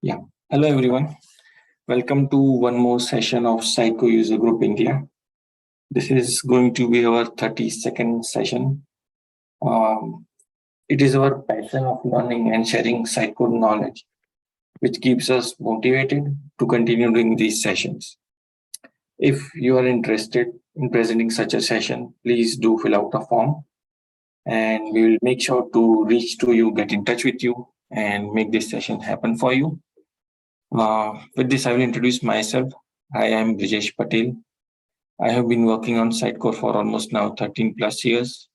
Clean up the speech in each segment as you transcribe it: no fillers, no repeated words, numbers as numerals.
Yeah. Hello, everyone. Welcome to one more session of Sitecore User Group India. This is going to be our 32nd session. Um, it is our passion of learning and sharing Sitecore knowledge, which keeps us motivated to continue doing these sessions. If you are interested in presenting such a session, please do fill out a form and we will make sure to reach to you, get in touch with you, and make this session happen for you. With this, I will introduce myself. I am Brijesh Patel. I have been working on Sitecore for almost now 13 plus years.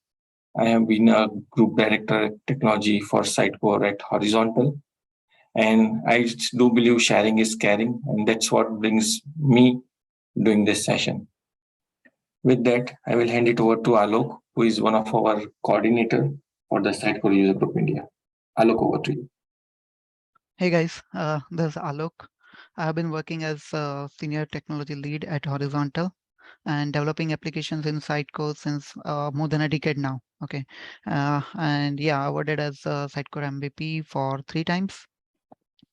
I have been a group director at technology for Sitecore at Horizontal. And I do believe sharing is caring, and that's what brings me doing this session. With that, I will hand it over to Alok, who is one of our coordinator for the Sitecore User Group India. Alok, over to you. Hey guys, this is Alok. I have been working as a senior technology lead at Horizontal and developing applications in Sitecore since more than a decade now. Okay, and yeah, awarded as a Sitecore MVP for 3 times.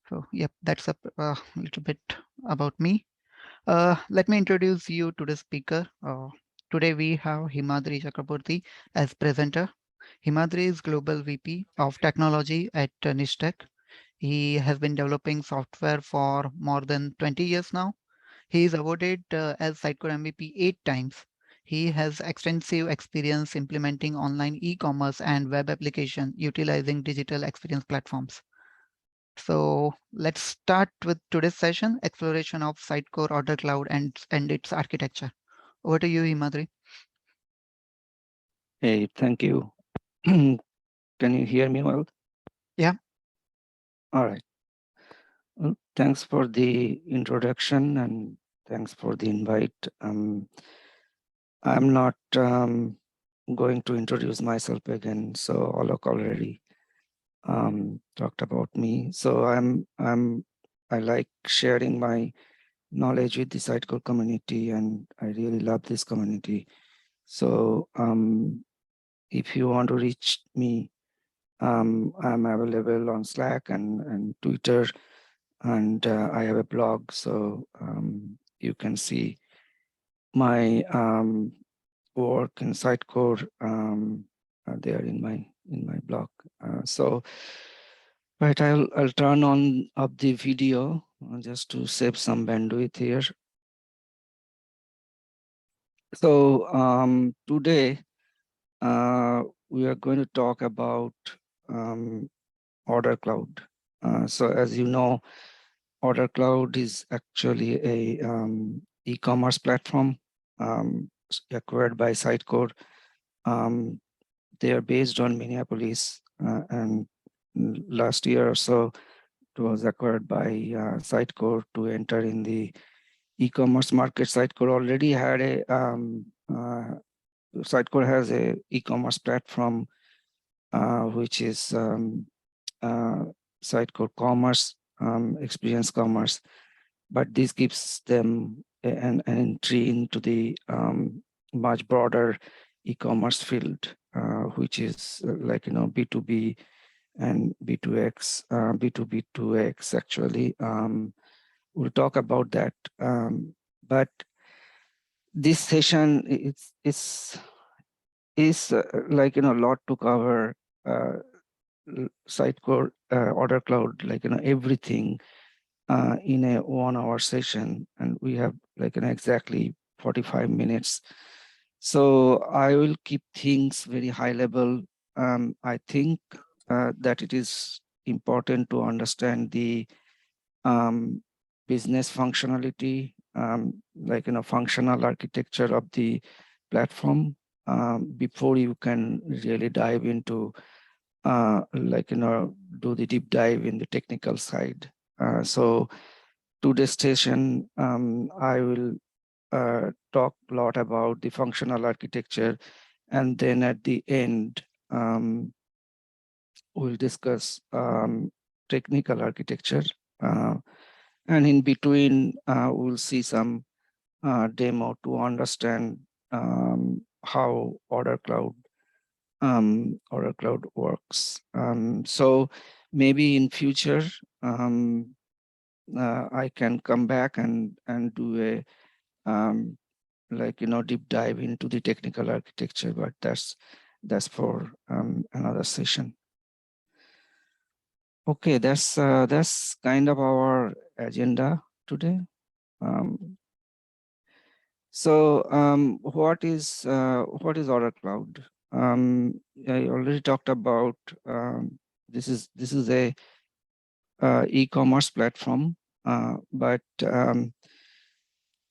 So yep, that's a little bit about me. Let me introduce you to the speaker. Today we have Himadri Chakraborty as presenter. Himadri is Global VP of Technology at Nishtech. He has been developing software for more than 20 years now. He is awarded as Sitecore MVP 8 times. He has extensive experience implementing online e-commerce and web application utilizing digital experience platforms. So let's start with today's session, exploration of Sitecore OrderCloud and its architecture. Over to you, Himadri. Hey, thank you. Can you hear me well? Yeah. All right. Well, thanks for the introduction and thanks for the invite. I'm not going to introduce myself again. So Alok already talked about me. So I like sharing my knowledge with the Sitecore community, and I really love this community. So if you want to reach me, I'm available on Slack and Twitter, and I have a blog, so you can see my work in Sitecore there in my blog. So right, I'll turn on up the video just to save some bandwidth here. So today we are going to talk about OrderCloud. So as you know, OrderCloud is actually a e-commerce platform acquired by Sitecore. They are based on Minneapolis, and last year or so, it was acquired by Sitecore to enter in the e-commerce market. Sitecore already had a Sitecore has a e-commerce platform which is Sitecore Commerce, Experience Commerce, but this gives them an entry into the much broader e-commerce field, which is like B2B and B2X, B2B2X actually. We'll talk about that, but this session is like a lot to cover. Sitecore OrderCloud, like everything in a 1-hour session, and we have like exactly 45 minutes. So I will keep things very high level. I think that it is important to understand the business functionality, like functional architecture of the platform before you can really dive into like do the deep dive in the technical side. So today's session, I will talk a lot about the functional architecture, and then at the end, we'll discuss technical architecture. And in between, we'll see some demo to understand how OrderCloud works. So maybe in future, I can come back and do a deep dive into the technical architecture, but that's for another session. Okay, that's kind of our agenda today. What is OrderCloud? I already talked about this is a e-commerce platform, but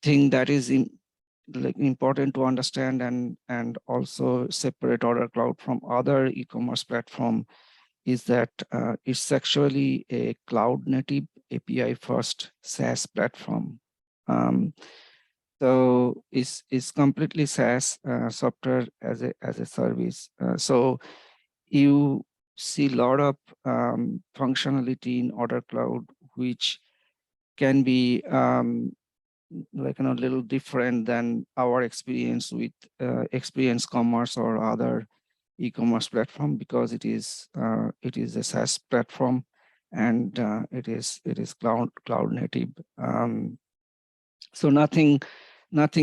thing that is important to understand and also separate OrderCloud from other e-commerce platform is that it's actually a cloud native API first SaaS platform. So it's completely SaaS, software as a service. So you see a lot of functionality in OrderCloud, which can be a little different than our experience with Experience Commerce or other e-commerce platform, because it is a SaaS platform, and it is cloud native. So nothing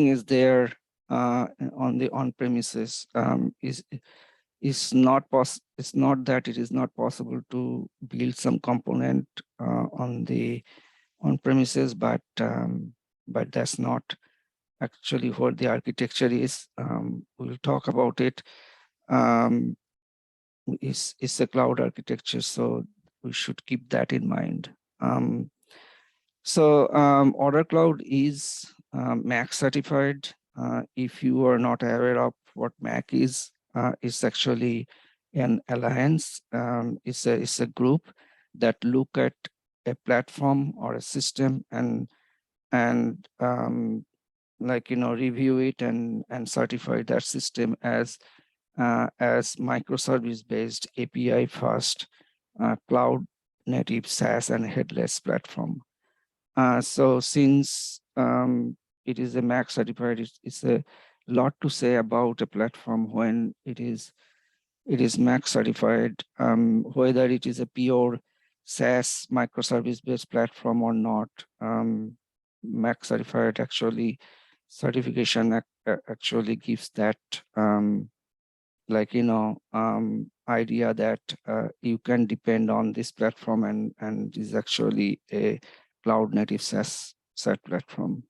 is there on the on-premises. It's not that it is not possible to build some component on the on-premises, but that's not actually what the architecture is. We'll talk about it. It's a cloud architecture, so we should keep that in mind. OrderCloud is MAC certified. If you are not aware of what MAC is, it's actually an alliance. It's a group that look at a platform or a system and review it and certify that system as microservice based API first cloud native SaaS and headless platform. So since it is a MAC certified, it's a lot to say about a platform when it is MAC certified, whether it is a pure SaaS microservice based platform or not. MAC certified certification actually gives that idea that you can depend on this platform and is actually a cloud native SaaS platform.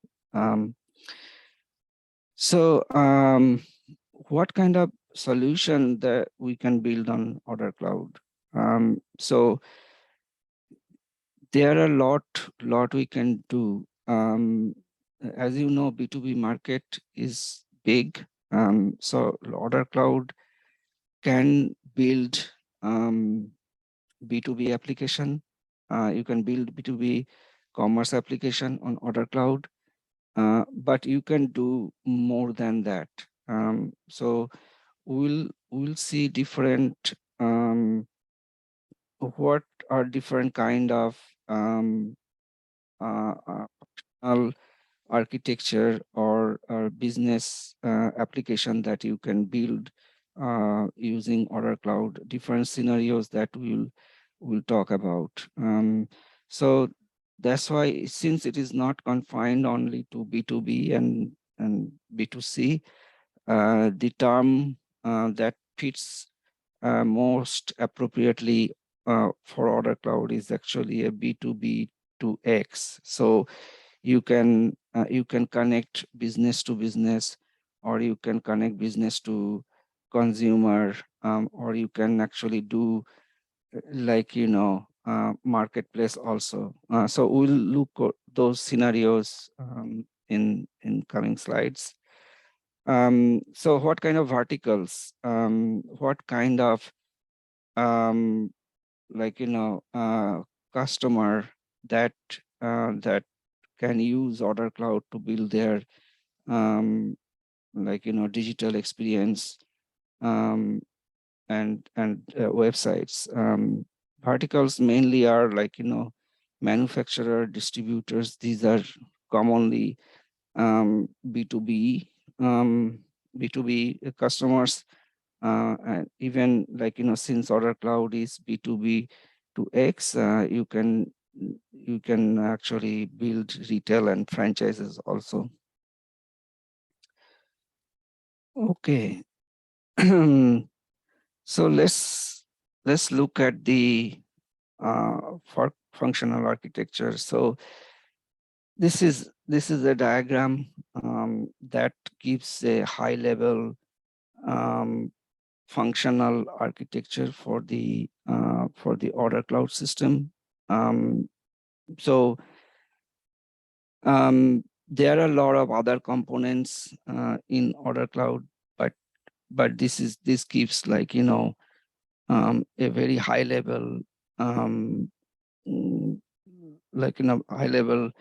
What kind of solution that we can build on OrderCloud? So there are a lot we can do. As you know, B2B market is big. So OrderCloud can build B2B application. You can build B2B commerce application on OrderCloud, but you can do more than that. So we'll see different what are different kind of architecture or business application that you can build using OrderCloud, different scenarios that we'll talk about. So that's why, since it is not confined only to B2B and B2C, the term that fits most appropriately for OrderCloud is actually a B2B to X. So you can connect business to business, or you can connect business to consumer, or you can actually do marketplace also. So we'll look at those scenarios in coming slides. So what kind of verticals, what kind of customer that can use OrderCloud to build their digital experience and websites. Verticals mainly are manufacturer, distributors. These are commonly B2B customers, and even since OrderCloud is B2B to X, you can you can actually build retail and franchises also. Okay. So let's look at the for functional architecture. So this is a diagram that gives a high level functional architecture for the OrderCloud system. So there are a lot of other components in OrderCloud, but this gives, like, you know, a very high level like, you know, high level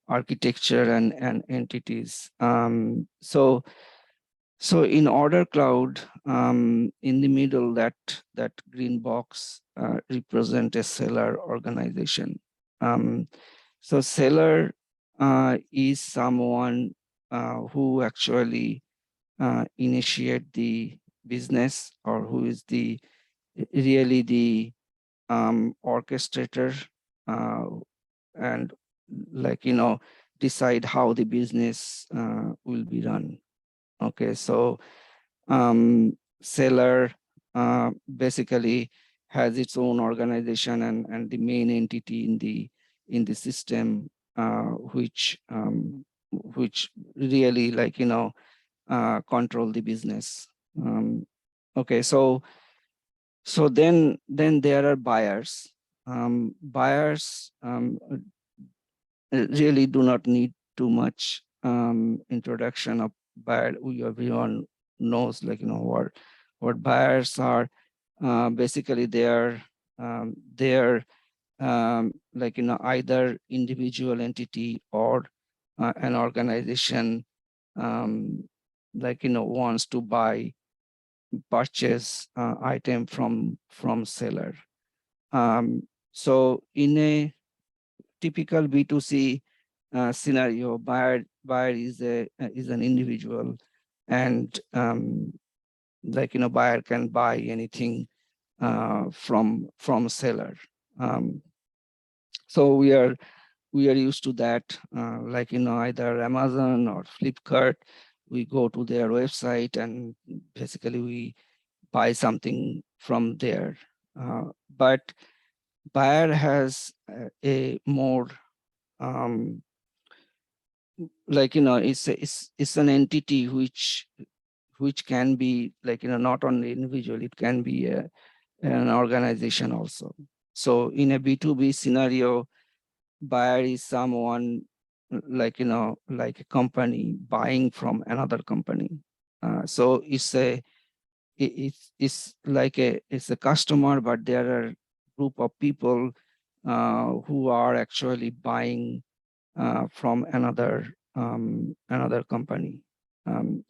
architecture and entities. So in OrderCloud, in the middle, that green box represent a seller organization. So seller is someone who actually initiate the business, or who is really the orchestrator, and, like, you know, decide how the business will be run. Okay, so seller basically has its own organization and the main entity in the system, which really, like, you know, control the business. Okay, so then there are buyers. Buyers really do not need too much introduction of buyer. Everyone knows, like, you know, what buyers are. Basically, they're like, you know, either individual entity or an organization, like, you know, wants to purchase item from seller. So in a typical B2C scenario, buyer is an individual, and like, you know, buyer can buy anything from seller. So we are used to that, like, you know, either Amazon or Flipkart. We go to their website and basically we buy something from there. But buyer has a more like, you know, it's an entity which can be, like, you know, not only individual, it can be an organization also. So in a B2B scenario, buyer is someone, like, you know, like a company buying from another company. So it's a customer, but there are group of people who are actually buying from another company.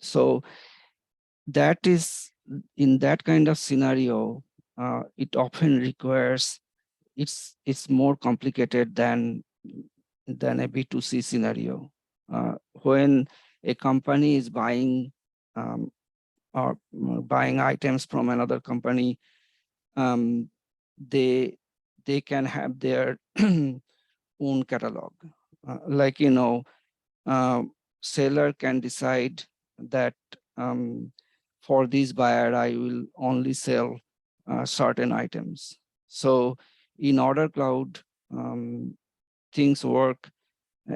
So that is, in that kind of scenario, it often requires, it's more complicated than a B2C scenario. When a company is buying or buying items from another company, they can have their own catalog. Like, you know, seller can decide that for this buyer, I will only sell certain items. So in OrderCloud, things work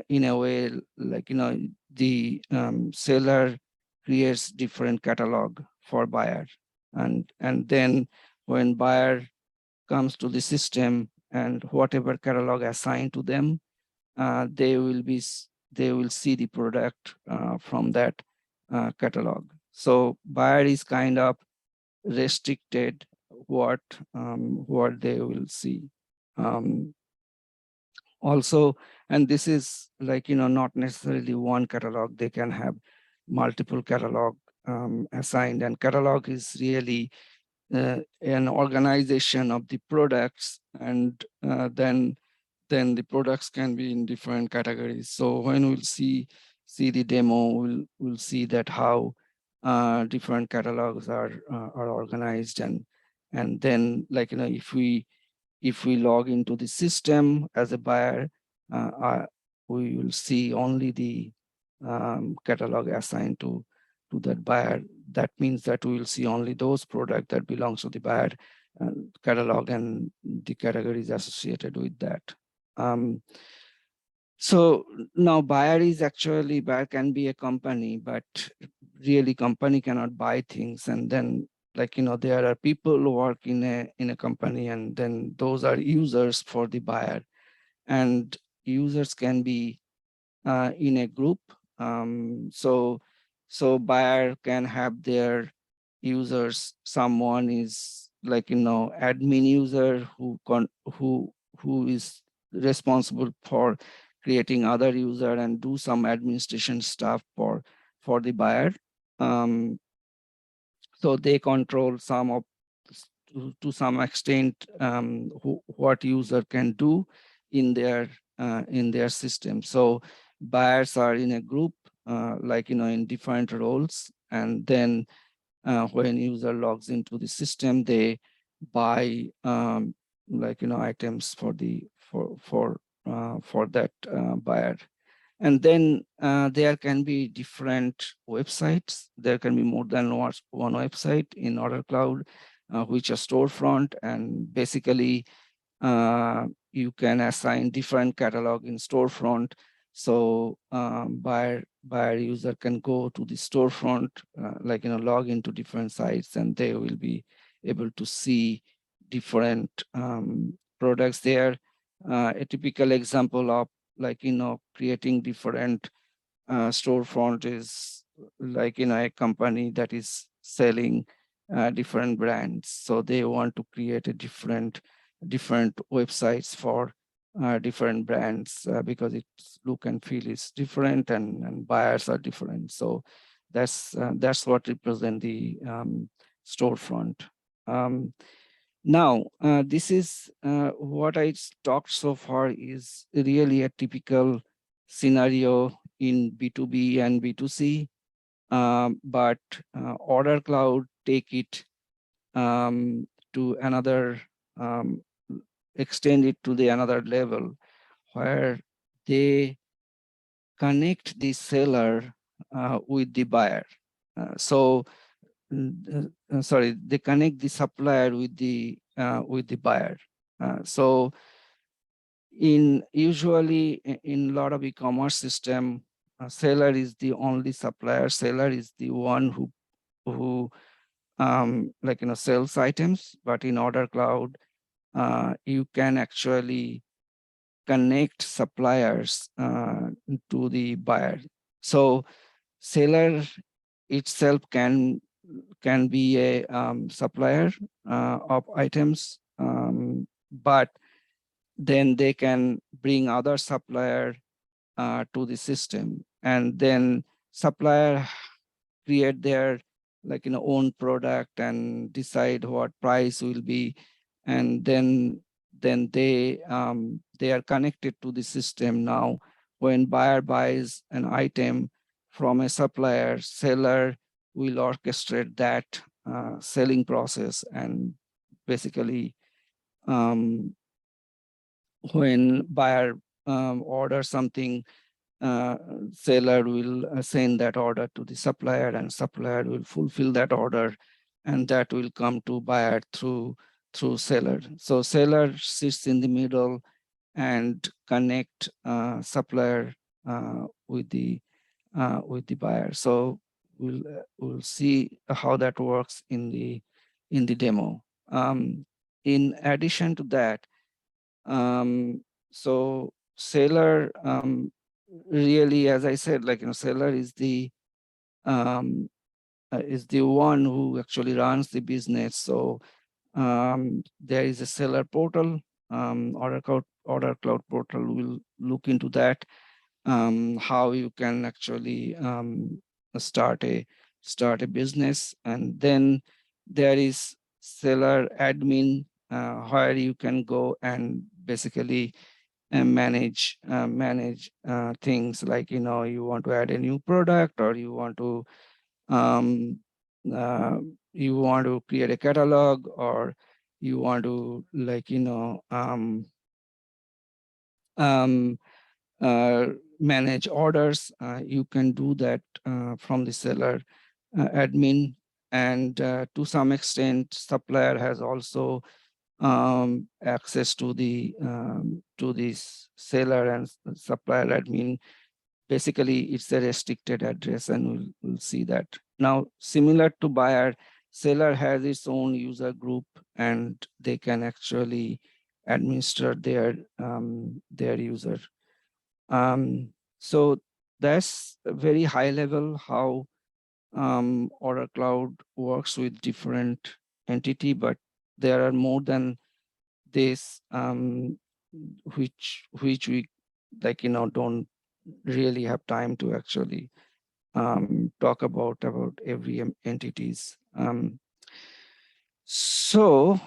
in a way, like, you know, the seller creates different catalog for buyer, and then when buyer comes to the system, and whatever catalog assigned to them, they will see the product from that catalog. So buyer is kind of restricted what they will see. Also, and this is, like, you know, not necessarily one catalog. They can have multiple catalog assigned, and catalog is really an organization of the products, and then the products can be in different categories. So when we'll see the demo, we'll see that how different catalogs are organized, and then, like, you know, if we if we log into the system as a buyer, we will see only the catalog assigned to that buyer. That means that we will see only those products that belongs to the buyer catalog and the categories associated with that. So now buyer can be a company, but really company cannot buy things. And then, like, there are people who work in a company, and then those are users for the buyer, and users can be in a group. So buyer can have their users. Someone is like, admin user who is responsible for creating other user and do some administration stuff for the buyer. So they control some of, to some extent, what user can do in their system. So buyers are in a group, like, in different roles, and then when user logs into the system, they buy like, items for that buyer. And then there can be different websites. There can be more than one website in OrderCloud, which are storefront, and basically you can assign different catalog in storefront. So buyer user can go to the storefront, like, log into different sites, and they will be able to see different products there. A typical example of, like, creating different storefront is like, a company that is selling different brands. So they want to create a different websites for different brands, because its look and feel is different, and buyers are different. So that's what represent the storefront. Now, this is what I talked so far is really a typical scenario in B2B and B2C, but OrderCloud take it to another, extend it to the another level, where they connect the seller with the buyer. Sorry, they connect the supplier with the buyer. So usually in a lot of e-commerce system, seller is the only supplier. Seller is the one who like, sells items. But in OrderCloud, you can actually connect suppliers to the buyer. So seller itself can be a supplier of items, but then they can bring other supplier to the system, and then supplier create their, like, own product and decide what price will be, and then they are connected to the system. Now when buyer buys an item from a supplier, seller will orchestrate that selling process, and basically when buyer orders something, seller will send that order to the supplier, and supplier will fulfill that order, and that will come to buyer through seller. So seller sits in the middle and connect supplier with the buyer. So we'll see how that works in the demo. In addition to that, so seller really, as I said, like, seller is the one who actually runs the business. So there is a seller portal. OrderCloud portal will look into that, how you can actually start a business. And then there is seller admin, where you can go and basically manage things like, you want to add a new product, or you want to create a catalog, or you want to um, manage orders, you can do that from the seller admin. And to some extent, supplier has also access to the seller and supplier admin. Basically, it's a restricted address, and we'll see that. Now, similar to buyer, seller has its own user group, and they can actually administer their user. So that's a very high level how OrderCloud works with different entity, but there are more than this, which we don't really have time to actually talk about every entities. So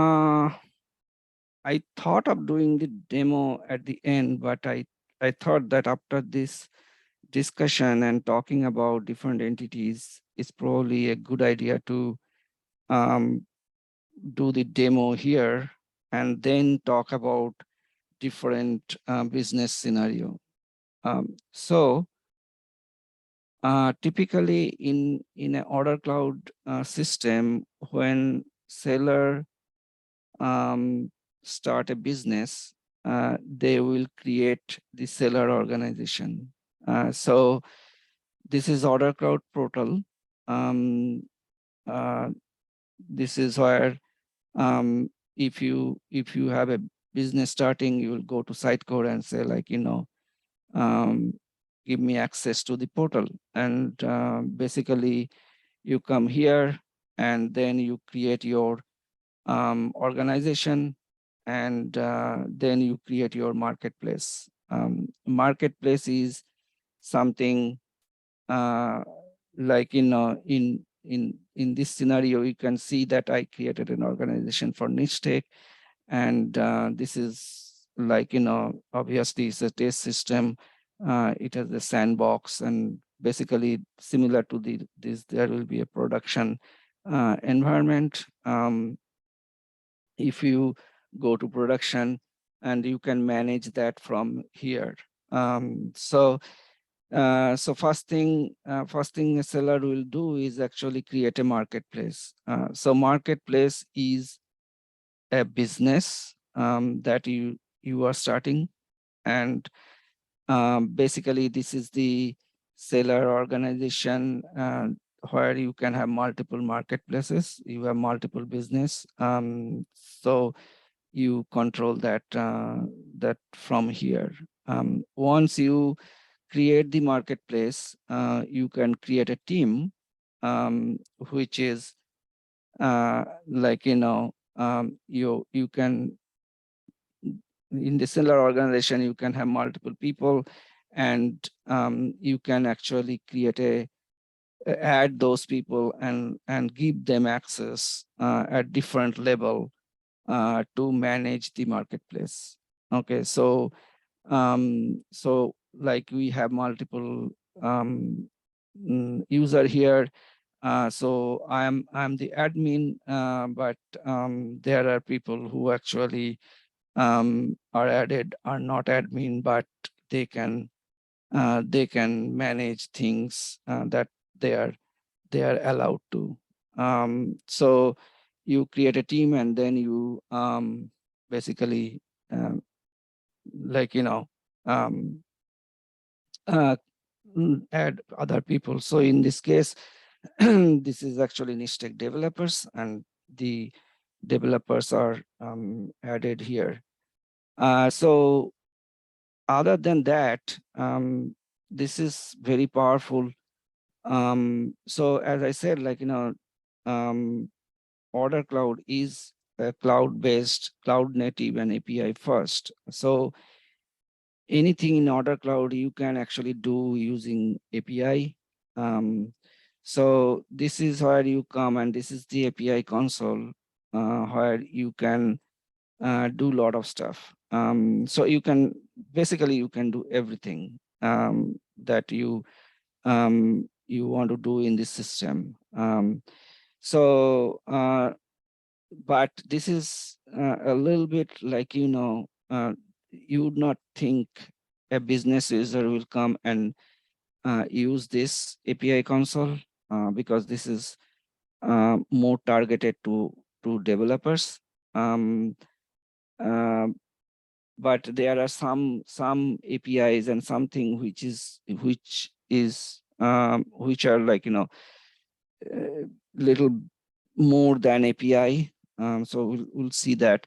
I thought of doing the demo at the end, but I thought that after this discussion and talking about different entities, it's probably a good idea to do the demo here and then talk about different business scenario. So typically in an OrderCloud system, when seller start a business, they will create the seller organization. So this is OrderCloud portal. This is where if you have a business starting, you will go to Sitecore and say give me access to the portal. And basically you come here and then you create your organization, and then you create your marketplace. Marketplace is something in this scenario, you can see that I created an organization for niche tech, and this is obviously it's a test system. It has a sandbox, and basically similar to this, there will be a production environment. If you go to production, and you can manage that from here. So first thing a seller will do is actually create a marketplace. So marketplace is a business that you are starting, and basically this is the seller organization where you can have multiple marketplaces, you have multiple business. So you control that from here. Once you create the marketplace, you can create a team, which is you can, in the seller organization, you can have multiple people, and you can actually create add those people and give them access at different level to manage the marketplace. Okay, so like we have multiple user here. So I'm the admin, but there are people who actually are added, are not admin, but they can manage things that they are allowed to. So you create a team, and then you basically add other people. So in this case, this is actually niche tech developers, and the developers are added here. So other than that, this is very powerful. So as I said, OrderCloud is a cloud-based, cloud-native, and API first. So anything in OrderCloud you can actually do using API. So this is where you come, and this is the API console where you can do a lot of stuff. So you can you can do everything that you want to do in this system. So but this is a little bit like, you would not think a business user will come and use this API console because this is more targeted to developers. Um, uh, but there are some APIs and something which are like, little more than API. So we'll see that.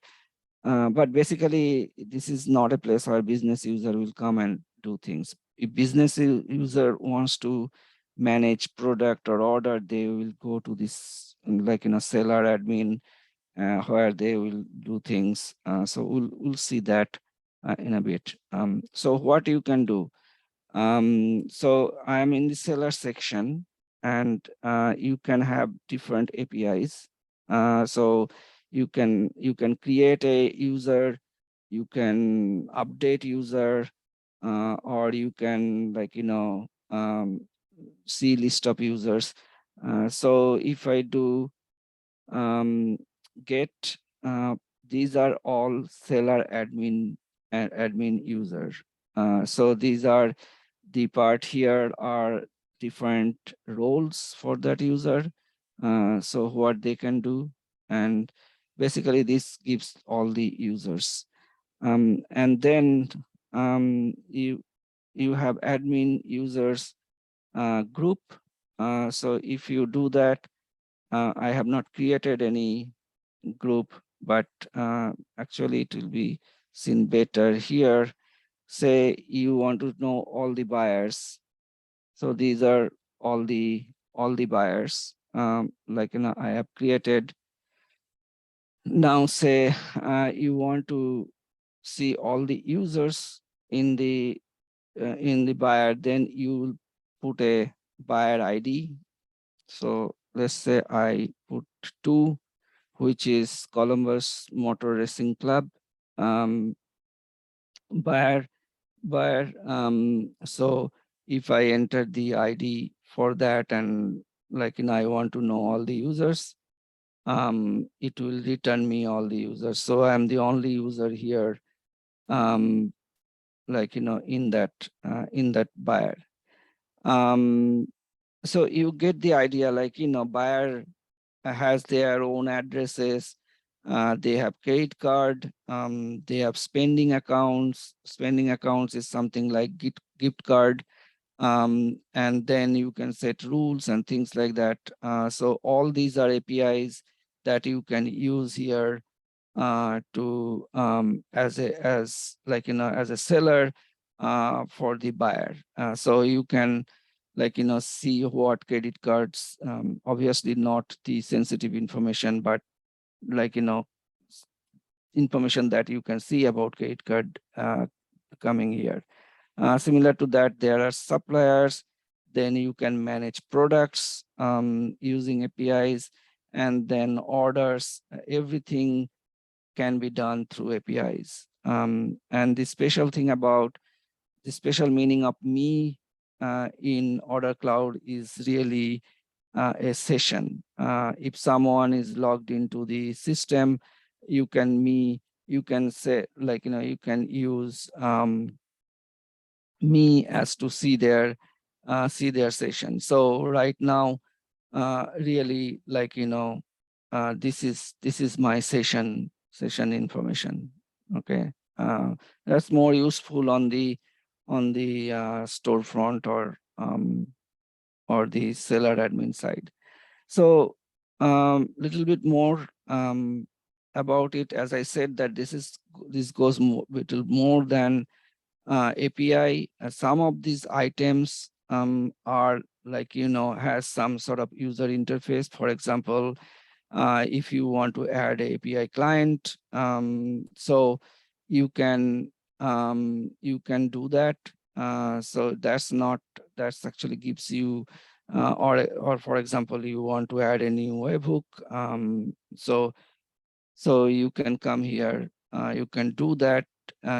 But basically, this is not a place where business user will come and do things. If business user wants to manage product or order, they will go to this like, seller admin, where they will do things. So we'll see that in a bit. So what you can do. So I'm in the seller section, and you can have different APIs. So you can create a user, you can update user, or you can like, see list of users. So if I do get, these are all seller admin and admin users. So these are the part here are different roles for that user. So what they can do, and basically this gives all the users. And then you have admin users group. So if you do that, I have not created any group, but actually it will be seen better here. Say you want to know all the buyers. So these are all the buyers. Like, I have created. Now say you want to see all the users in the buyer, then you will put a buyer ID. So let's say I put 2, which is Columbus Motor Racing Club. Buyer. So if I enter the ID for that, and like, I want to know all the users, it will return me all the users. So I'm the only user here, like, in that buyer. So you get the idea, like, buyer has their own addresses. They have credit card. They have spending accounts. Spending accounts is something like gift card. And then you can set rules and things like that. So all these are APIs that you can use here to as a seller for the buyer. So you can like, see what credit cards, obviously not the sensitive information, but like, information that you can see about credit card coming here. Similar to that, there are suppliers. Then you can manage products using APIs, and then orders. Everything can be done through APIs. And the special thing about the special meaning of me in OrderCloud is really a session. If someone is logged into the system, you can say, like, you can use me as to see their session. So right now, really, like, this is my session information. Okay, that's more useful on the storefront or the seller admin side. So little bit more about it. As I said, that this goes little more than API. Some of these items are like, has some sort of user interface. For example, if you want to add a API client, so you can do that. So that's actually gives you, or for example, you want to add a new webhook. So you can come here. You can do that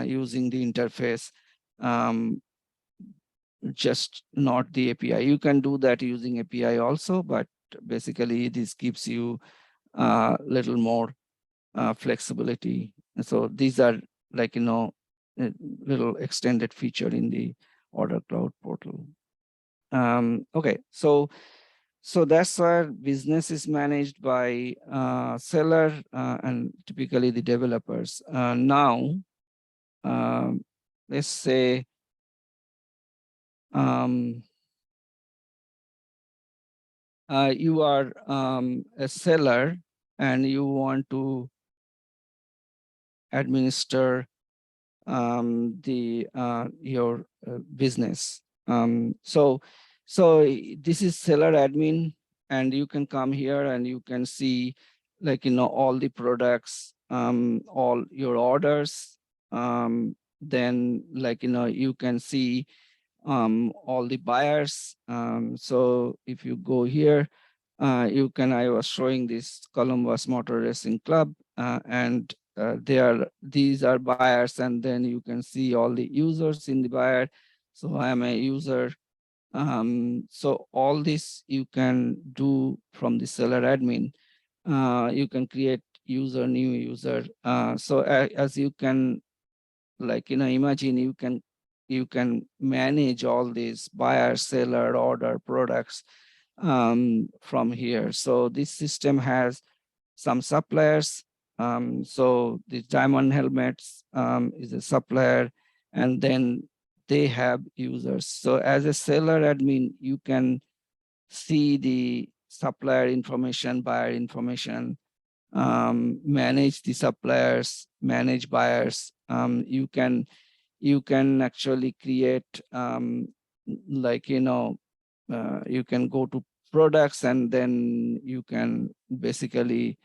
using the interface. Just not the API. You can do that using API also, but basically this gives you a little more flexibility. And so these are like, a little extended feature in the OrderCloud portal. Okay, so that's where business is managed by seller and typically the developers. Now, let's say you are a seller and you want to administer your business. So this is seller admin, and you can come here and you can see like, all the products, all your orders. Then like, you can see all the buyers. So if you go here, you can, I was showing this Columbus Motor Racing Club, and these are buyers, and then you can see all the users in the buyer. So I am a user. So all this you can do from the seller admin. You can create user, new user. So as you can, like, imagine you can manage all these buyer, seller, order, products from here. So this system has some suppliers. So the Diamond Helmets is a supplier, and then they have users. So as a seller admin, you can see the supplier information, buyer information, manage the suppliers, manage buyers. You can actually create like, you can go to products, and then you can basically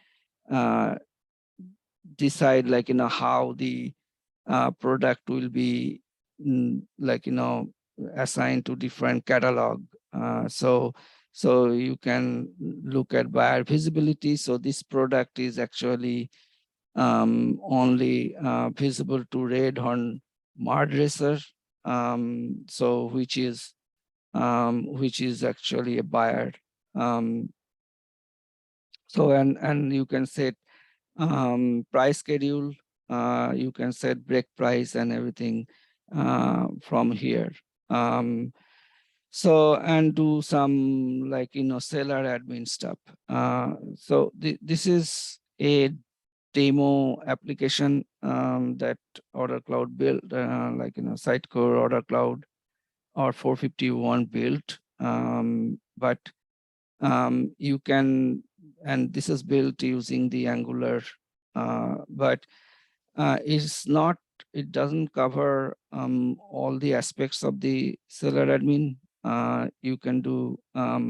decide like, how the product will be like, assigned to different catalog. So you can look at buyer visibility. So this product is actually only visible to Red Horn Mud Racer, so which is actually a buyer. So and you can set price schedule. You can set break price and everything from here. So and do some like, seller admin stuff. So this is a demo application that OrderCloud built, like, Sitecore OrderCloud or 451 built. But you can, and this is built using the Angular, but it's not, it doesn't cover all the aspects of the seller admin. You can do a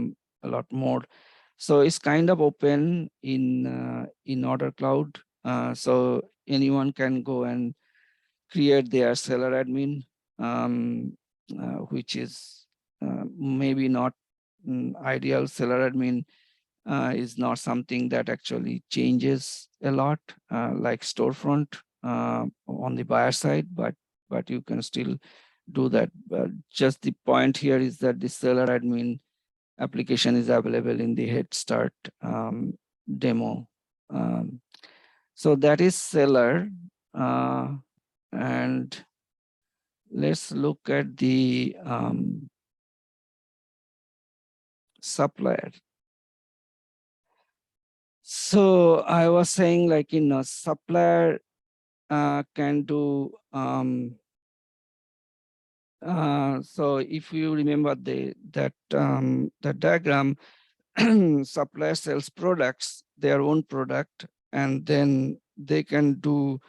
lot more. So it's kind of open in OrderCloud. So anyone can go and create their seller admin, which is maybe not ideal. Seller admin is not something that actually changes a lot, like storefront on the buyer side, but you can still do that. But just the point here is that the seller admin application is available in the Head Start demo. So that is seller. And let's look at the supplier. So I was saying, like, supplier can do so if you remember that diagram, supplier sells products, their own product, and then they can do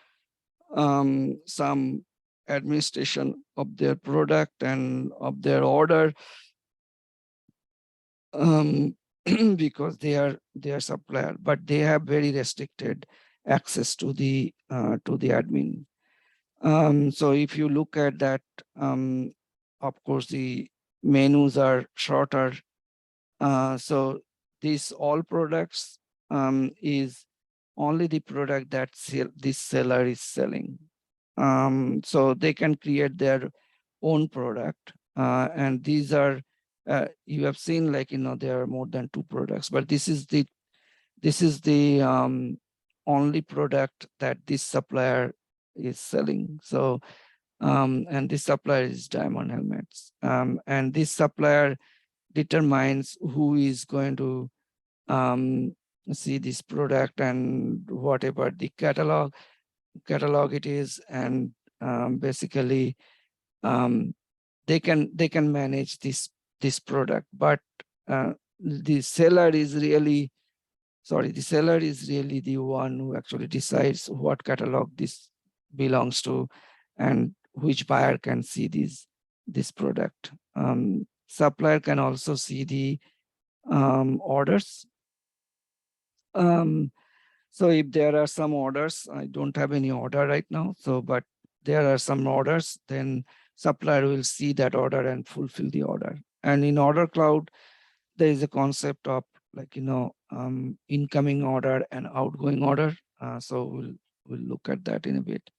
some administration of their product and of their order, because they are supplier, but they have very restricted access to the admin. So if you look at that, of course, the menus are shorter. So these all products is only the product that this seller is selling. So they can create their own product. And these are, you have seen, like, there are more than 2 products, but this is the only product that this supplier is selling. So, and this supplier is Diamond Helmets. And this supplier determines who is going to see this product and whatever the catalog it is, and basically they can manage this product. But the seller is really the one who actually decides what catalog this belongs to and which buyer can see this product. Supplier can also see the orders. So if there are some orders, I don't have any order right now, so but there are some orders, then supplier will see that order and fulfill the order. And in OrderCloud, there is a concept of like, incoming order and outgoing order. So we'll look at that in a bit.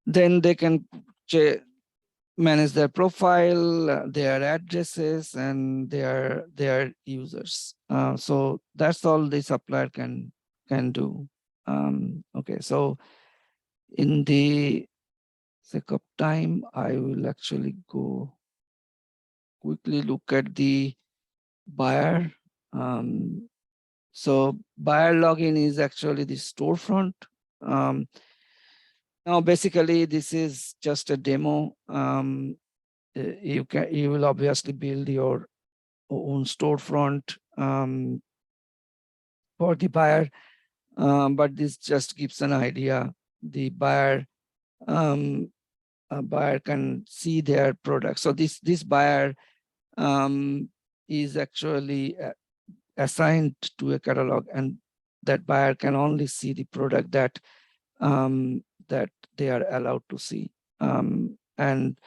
Then they can manage their profile, their addresses, and their users. So that's all the supplier can do. Okay, so in the sake of time, I will actually go quickly look at the buyer. So buyer login is actually the storefront. Now, basically, this is just a demo. You will obviously build your own storefront for the buyer, but this just gives an idea. The buyer can see their product. So this buyer is actually assigned to a catalog, and that buyer can only see the product that that they are allowed to see. And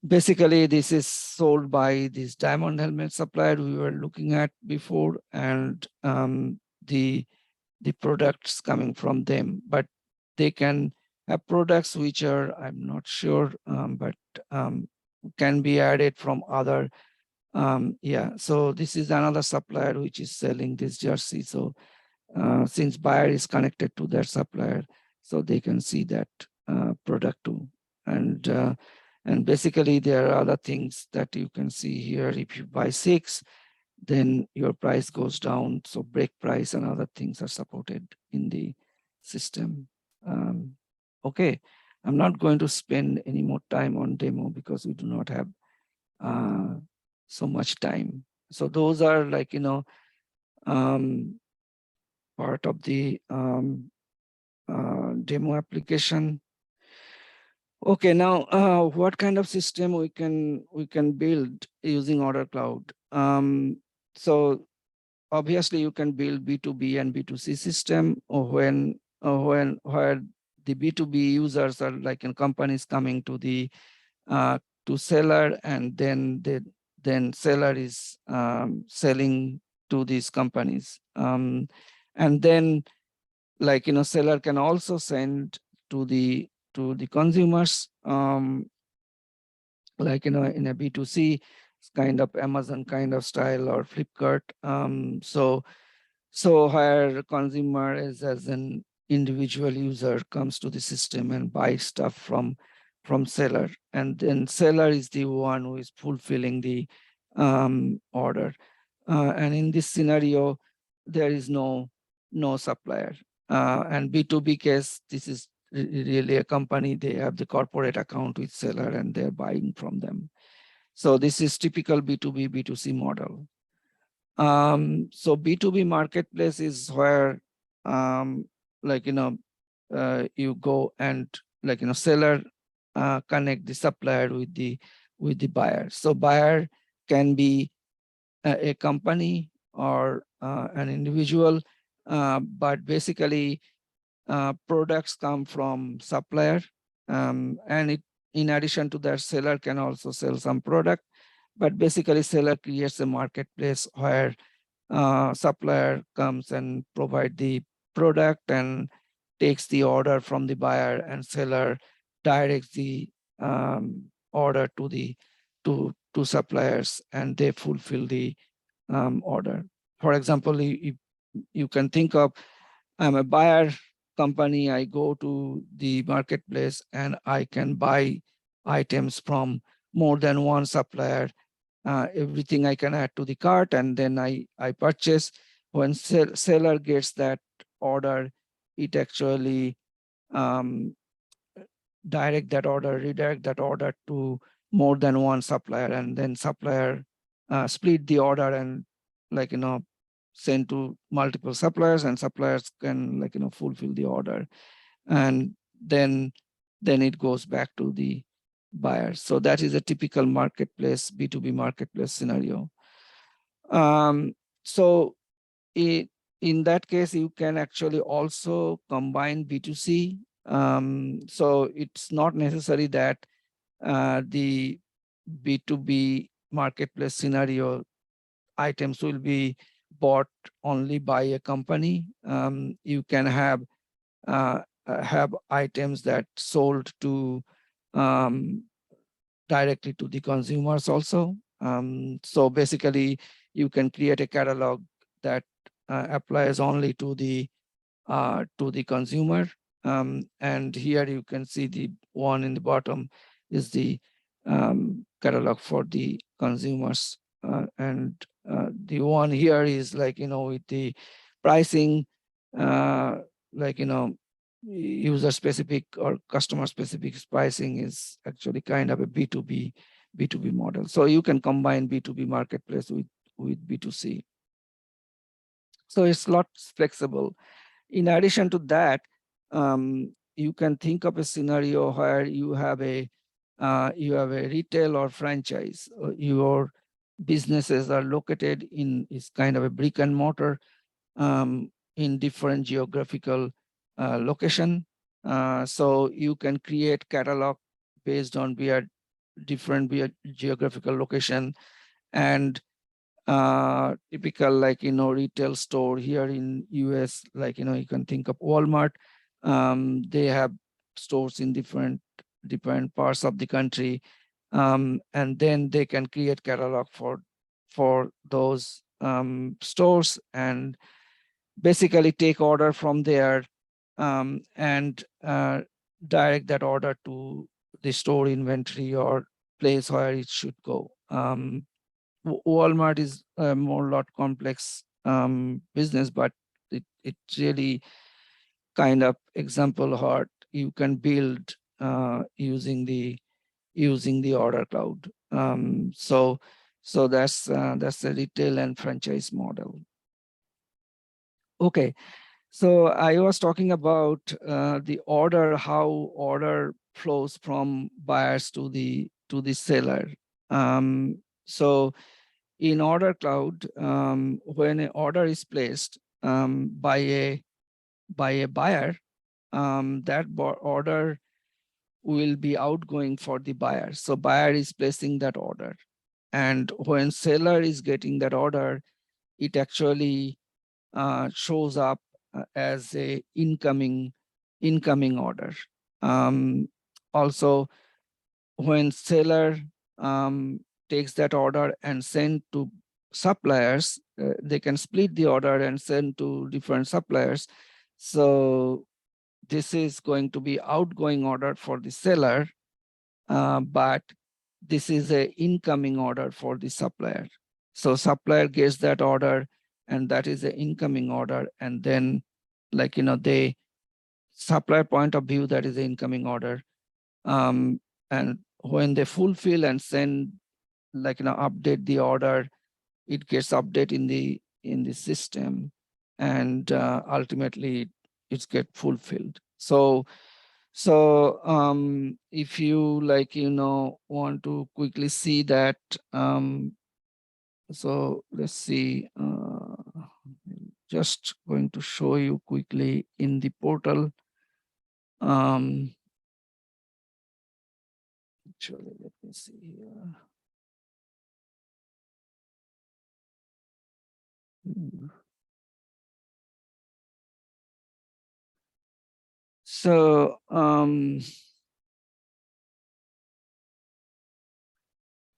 basically, this is sold by this Diamond Helmet supplier we were looking at before, and the products coming from them. But they can have products which are, I'm not sure, but can be added from other. Yeah, so this is another supplier which is selling this jersey. So since buyer is connected to their supplier, so they can see that product too. And basically there are other things that you can see here. If you buy 6, then your price goes down. So break price and other things are supported in the system. Okay, I'm not going to spend any more time on demo because we do not have so much time. So those are like, part of the demo application. Okay, now what kind of system we can build using OrderCloud? So obviously you can build B2B and B2C system, or where the B2B users are like in companies coming to the to seller, and then seller is selling to these companies, and then like seller can also send to the consumers, like in a B2C kind of Amazon kind of style or Flipkart. So where consumer is as an individual user comes to the system and buys stuff from seller, and then seller is the one who is fulfilling the order. And in this scenario, there is no supplier. And B2B case, this is really a company. They have the corporate account with seller and they're buying from them. So this is typical B2B, B2C model. So B2B Marketplace is where like, you go and like, seller connect the supplier with the buyer. So buyer can be a company or an individual, but basically products come from supplier, and in addition to that, seller can also sell some product. But basically seller creates a marketplace where supplier comes and provide the product and takes the order from the buyer, and seller directs the order to the to suppliers, and they fulfill the order. For example, you can think of I'm a buyer company. I go to the marketplace and I can buy items from more than one supplier. Everything I can add to the cart, and then I purchase. When seller gets that order, it actually redirect that order to more than one supplier, and then supplier split the order and send to multiple suppliers, and suppliers can fulfill the order, and then it goes back to the buyer. So that is a typical marketplace, B2B marketplace scenario. So in that case, you can actually also combine B2C. So it's not necessary that the B2B marketplace scenario items will be bought only by a company. You can have items that sold to directly to the consumers also. So basically, you can create a catalog that applies only to the consumer. And here you can see the one in the bottom is the catalog for the consumers. And the one here is with the pricing, user specific or customer specific pricing is actually kind of a B2B model. So you can combine B2B marketplace with B2C. So it's a lot flexible. In addition to that, you can think of a scenario where you have a retail or franchise. Your businesses are located in is kind of a brick and mortar in different geographical location. So you can create catalog based on different geographical location, and typical retail store here in US, you can think of Walmart. They have stores in different parts of the country, and then they can create catalog for those stores and basically take order from there, and direct that order to the store inventory or place where it should go. Walmart is a lot complex business, but it really kind of example how you can build using the OrderCloud. So that's the retail and franchise model. Okay, so I was talking about the order, how order flows from buyers to the seller. So in OrderCloud, when an order is placed by a buyer, that order will be outgoing for the buyer. So buyer is placing that order, and when seller is getting that order, it actually shows up as a incoming order. Also, when seller takes that order and send to suppliers, they can split the order and send to different suppliers. So this is going to be outgoing order for the seller, but this is a incoming order for the supplier. So supplier gets that order, and that is the incoming order, and then they supplier point of view, that is the incoming order. And when they fulfill and send update the order, it gets updated in the system, and ultimately it's get fulfilled. So if you want to quickly see that, so let's see, just going to show you quickly in the portal. Actually, let me see here. So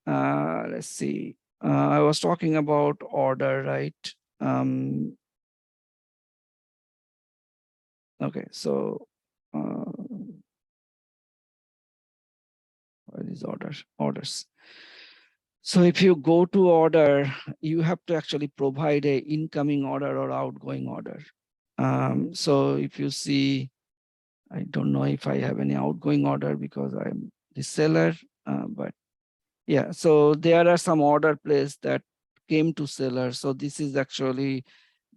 let's see. I was talking about order, right? Okay, so where is orders? So if you go to order, you have to actually provide a incoming order or outgoing order. So if you see, I don't know if I have any outgoing order because I'm the seller, but yeah, so there are some order placed that came to seller. So this is actually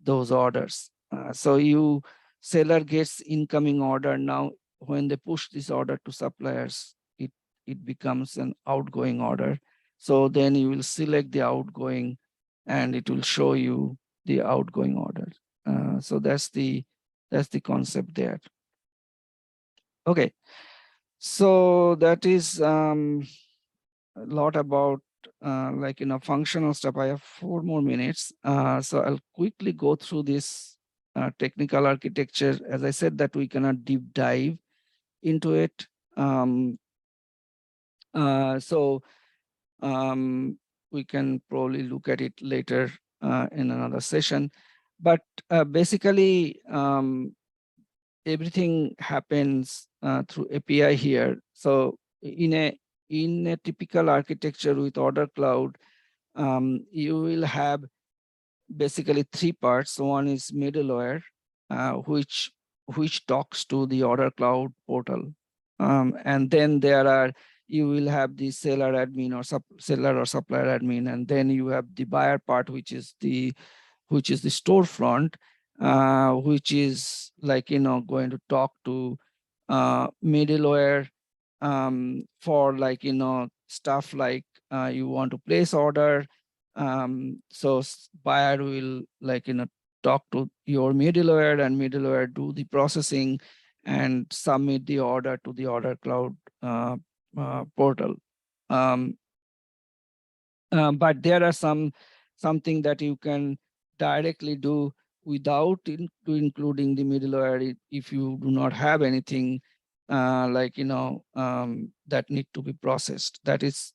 those orders. So seller gets incoming order. Now, when they push this order to suppliers, it becomes an outgoing order. So then you will select the outgoing and it will show you the outgoing order. So that's the concept there. Okay, so that is a lot about functional stuff. I have 4 more minutes, so I'll quickly go through this technical architecture. As I said, that we cannot deep dive into it. We can probably look at it later in another session. But basically, everything happens through API here. So in a typical architecture with OrderCloud, you will have basically 3 parts. One is middleware, which talks to the OrderCloud portal, and then you will have the seller admin or seller or supplier admin, and then you have the buyer part, which is the storefront, which is going to talk to middleware for stuff like you want to place order. So buyer will talk to your middleware, and middleware do the processing and submit the order to the OrderCloud portal. But there are something that you can directly do without including the middleware if you do not have anything that need to be processed. That is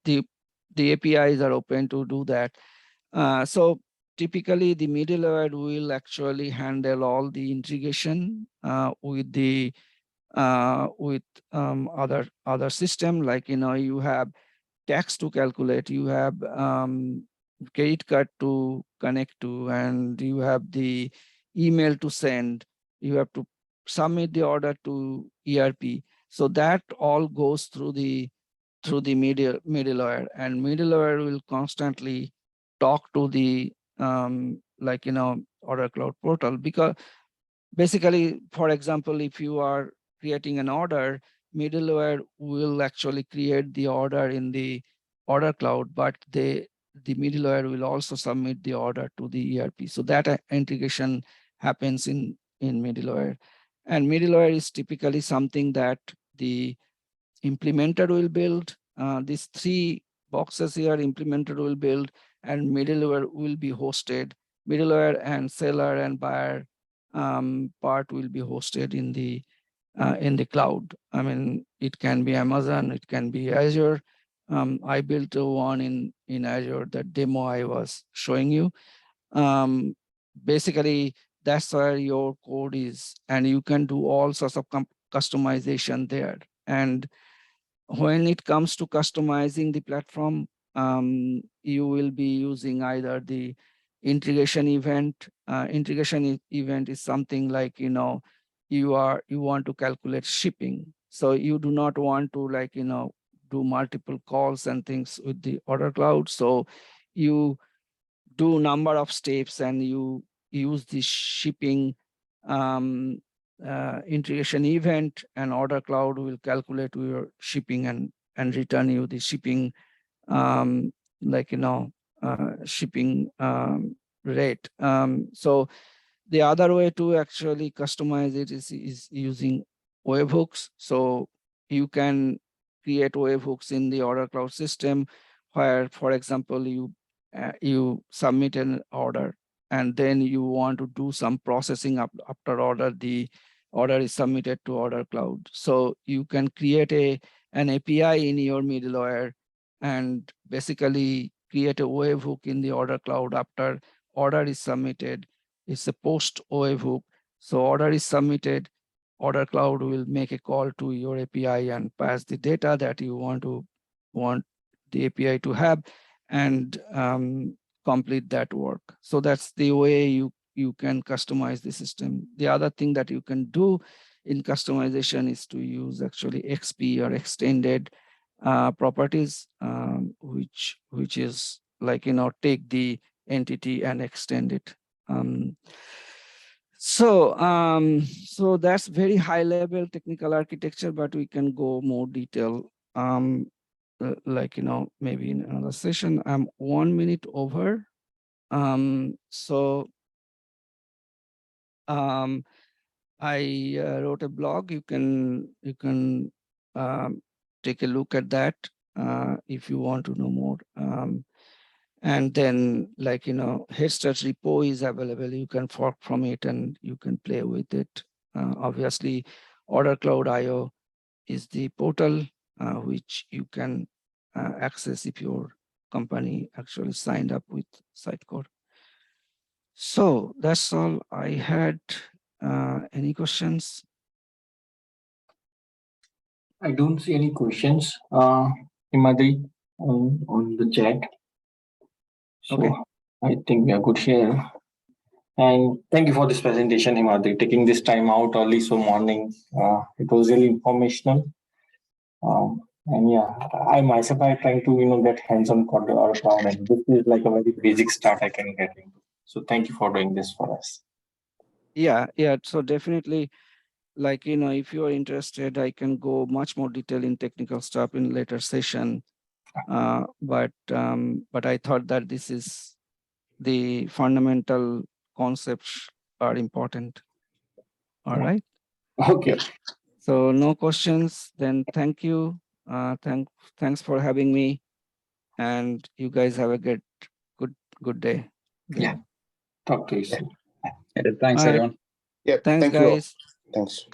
the APIs are open to do that. So typically the middleware will actually handle all the integration with the other system, you have tax to calculate, you have credit card to connect to, and you have the email to send, you have to submit the order to ERP. So that all goes through the middleware, and middleware will constantly talk to the OrderCloud portal. Because basically, for example, if you are creating an order, middleware will actually create the order in the OrderCloud, but the middleware will also submit the order to the ERP. So that integration happens in middleware. And middleware is typically something that the implementer will build. These 3 boxes here, implementer will build, and middleware will be hosted. Middleware and seller and buyer part will be hosted in the cloud. I mean, it can be Amazon, it can be Azure. I built one in Azure, that demo I was showing you. Basically, that's where your code is, and you can do all sorts of customization there. And when it comes to customizing the platform, you will be using either the integration event. Integration event is something like, you want to calculate shipping. So you do not want to do multiple calls and things with the OrderCloud. So you do number of steps and you use the shipping integration event, and OrderCloud will calculate your shipping and return you the shipping shipping rate. So the other way to actually customize it is using webhooks. So you can create webhooks in the OrderCloud system where, for example, you submit an order and then you want to do some processing after the order is submitted to OrderCloud. So you can create an API in your middleware and basically create a webhook in the OrderCloud after order is submitted. It's a post webhook, So order is submitted, OrderCloud will make a call to your API and pass the data that you want the API to have, and complete that work. So that's the way you can customize the system. The other thing that you can do in customization is to use actually XP or extended properties, which is like, take the entity and extend it. So that's very high level technical architecture, but we can go more detail. Like, maybe in another session. I'm 1 minute over. I wrote a blog. You can take a look at that if you want to know more. And then, like, head start repo is available. You can fork from it and you can play with it. Obviously, OrderCloud.io is the portal which you can access if your company actually signed up with Sitecore. So that's all I had. Any questions? I don't see any questions, Himadri, on the chat. So Okay. I think we are good here. And thank you for this presentation, Himadri, taking this time out early so morning. It was really informational. And yeah, I myself are trying to get hands-on OrderCloud, and this is like a very basic start I can get into. So thank you for doing this for us. Yeah. So definitely, like, if you are interested, I can go much more detail in technical stuff in later session. But I thought that this is the fundamental concepts are important. All right. Okay. So no questions. Then thank you. Thanks for having me. And you guys have a good day. Yeah. Talk to you soon. Thanks, All right. everyone. Yeah, Thanks, thank you all. guys. Thanks.